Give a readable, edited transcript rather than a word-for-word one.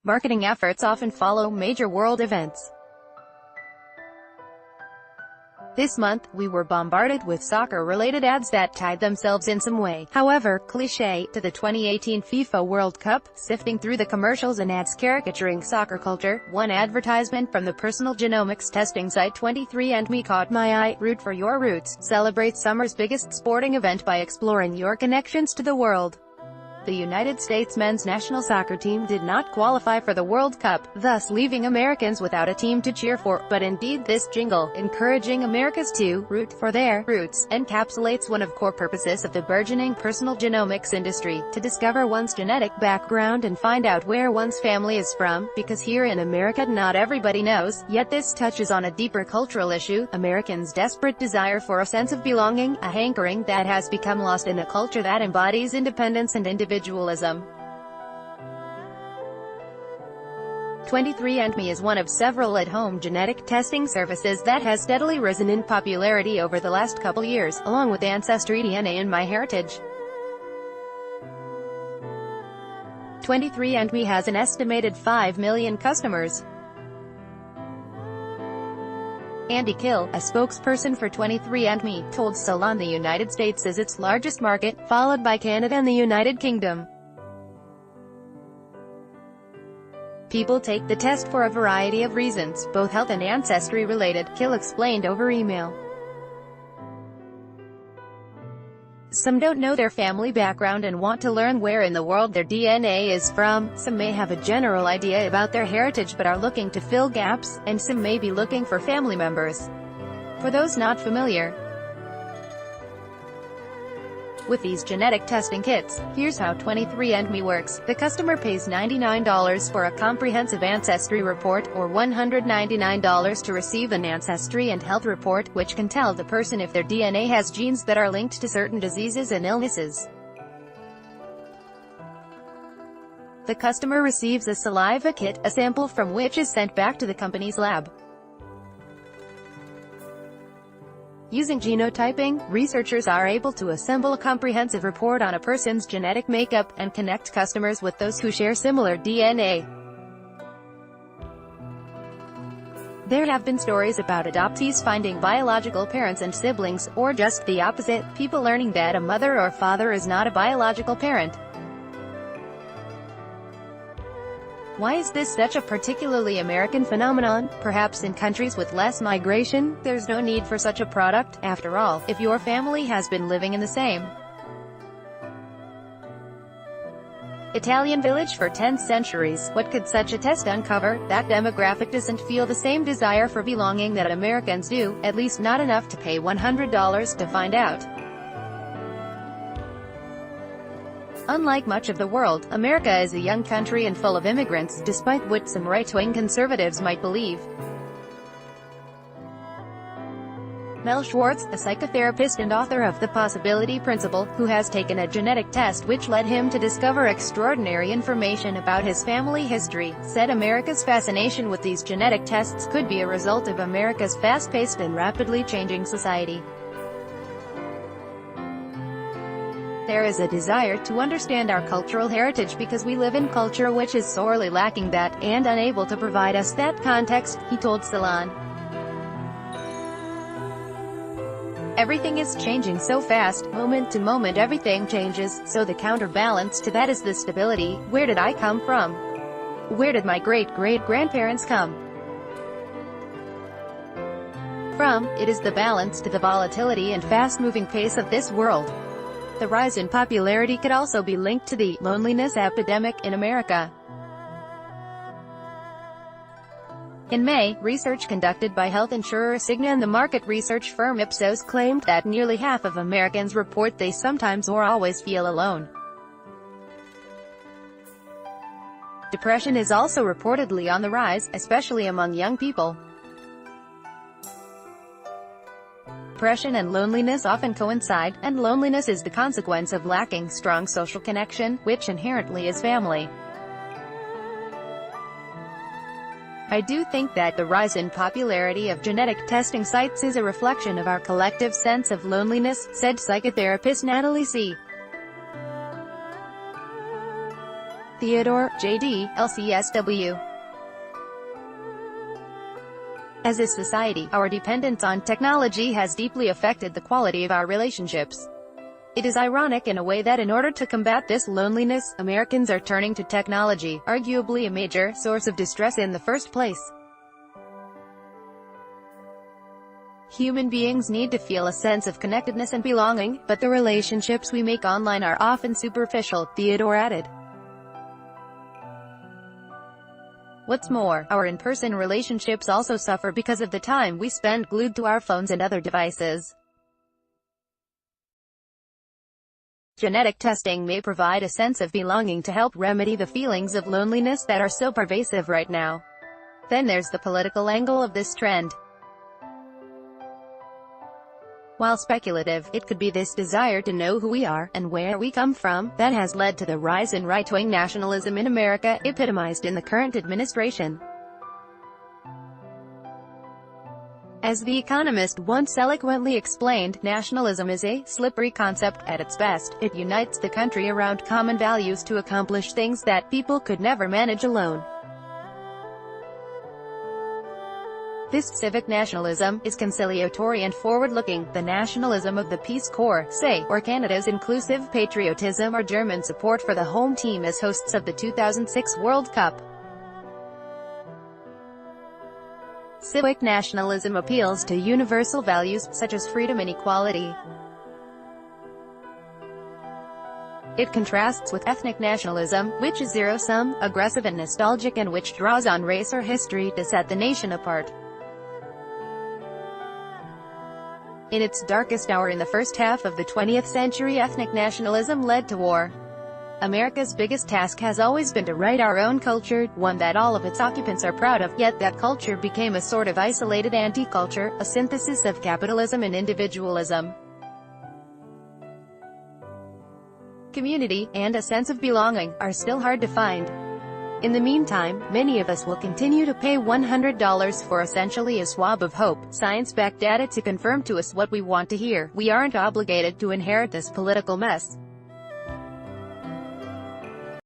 Marketing efforts often follow major world events. This month, we were bombarded with soccer-related ads that tied themselves in some way, however cliché, to the 2018 FIFA World Cup. Sifting through the commercials and ads caricaturing soccer culture, one advertisement from the personal genomics testing site 23andMe caught my eye. Root for your roots. Celebrate summer's biggest sporting event by exploring your connections to the world. The United States men's national soccer team did not qualify for the World Cup, thus leaving Americans without a team to cheer for, but indeed this jingle, encouraging Americans to root for their roots, encapsulates one of core purposes of the burgeoning personal genomics industry, to discover one's genetic background and find out where one's family is from, because here in America not everybody knows, yet this touches on a deeper cultural issue, Americans' desperate desire for a sense of belonging, a hankering that has become lost in a culture that embodies independence and individualism. 23andMe is one of several at-home genetic testing services that has steadily risen in popularity over the last couple years, along with Ancestry, DNA and MyHeritage. 23andMe has an estimated 5 million customers. Andy Kill, a spokesperson for 23andMe, told Salon the United States is its largest market, followed by Canada and the United Kingdom. People take the test for a variety of reasons, both health and ancestry related, Kill explained over email. Some don't know their family background and want to learn where in the world their DNA is from, some may have a general idea about their heritage but are looking to fill gaps, and some may be looking for family members. For those not familiar with these genetic testing kits, here's how 23andMe works. The customer pays $99 for a comprehensive ancestry report, or $199 to receive an ancestry and health report, which can tell the person if their DNA has genes that are linked to certain diseases and illnesses. The customer receives a saliva kit, a sample from which is sent back to the company's lab. Using genotyping, researchers are able to assemble a comprehensive report on a person's genetic makeup, and connect customers with those who share similar DNA. There have been stories about adoptees finding biological parents and siblings, or just the opposite, people learning that a mother or father is not a biological parent. Why is this such a particularly American phenomenon? Perhaps in countries with less migration, there's no need for such a product. After all, if your family has been living in the same Italian village for 10 centuries, what could such a test uncover? That demographic doesn't feel the same desire for belonging that Americans do, at least not enough to pay $100 to find out. Unlike much of the world, America is a young country and full of immigrants, despite what some right-wing conservatives might believe. Mel Schwartz, a psychotherapist and author of The Possibility Principle, who has taken a genetic test which led him to discover extraordinary information about his family history, said America's fascination with these genetic tests could be a result of America's fast-paced and rapidly changing society. There is a desire to understand our cultural heritage because we live in culture which is sorely lacking that, and unable to provide us that context, he told Salon. Everything is changing so fast, moment to moment everything changes, so the counterbalance to that is the stability. Where did I come from? Where did my great-great-grandparents come from? It is the balance to the volatility and fast-moving pace of this world. The rise in popularity could also be linked to the loneliness epidemic in America. In May, research conducted by health insurer Cigna and the market research firm Ipsos claimed that nearly half of Americans report they sometimes or always feel alone. Depression is also reportedly on the rise, especially among young people. Depression and loneliness often coincide, and loneliness is the consequence of lacking strong social connection, which inherently is family. I do think that the rise in popularity of genetic testing sites is a reflection of our collective sense of loneliness, said psychotherapist Natalie C. Theodore, J.D., LCSW. As a society, our dependence on technology has deeply affected the quality of our relationships. It is ironic in a way that in order to combat this loneliness, Americans are turning to technology, arguably a major source of distress in the first place. Human beings need to feel a sense of connectedness and belonging, but the relationships we make online are often superficial, Theodore added. What's more, our in-person relationships also suffer because of the time we spend glued to our phones and other devices. Genetic testing may provide a sense of belonging to help remedy the feelings of loneliness that are so pervasive right now. Then there's the political angle of this trend. While speculative, it could be this desire to know who we are, and where we come from, that has led to the rise in right-wing nationalism in America, epitomized in the current administration. As The Economist once eloquently explained, nationalism is a slippery concept. At its best, it unites the country around common values to accomplish things that people could never manage alone. This civic nationalism is conciliatory and forward-looking, the nationalism of the Peace Corps, say, or Canada's inclusive patriotism or German support for the home team as hosts of the 2006 World Cup. Civic nationalism appeals to universal values, such as freedom and equality. It contrasts with ethnic nationalism, which is zero-sum, aggressive and nostalgic, and which draws on race or history to set the nation apart. In its darkest hour in the first half of the 20th century, ethnic nationalism led to war. America's biggest task has always been to write our own culture, one that all of its occupants are proud of, yet that culture became a sort of isolated anti-culture, a synthesis of capitalism and individualism. Community, and a sense of belonging, are still hard to find. In the meantime, many of us will continue to pay $100 for essentially a swab of hope, science-backed data to confirm to us what we want to hear. We aren't obligated to inherit this political mess.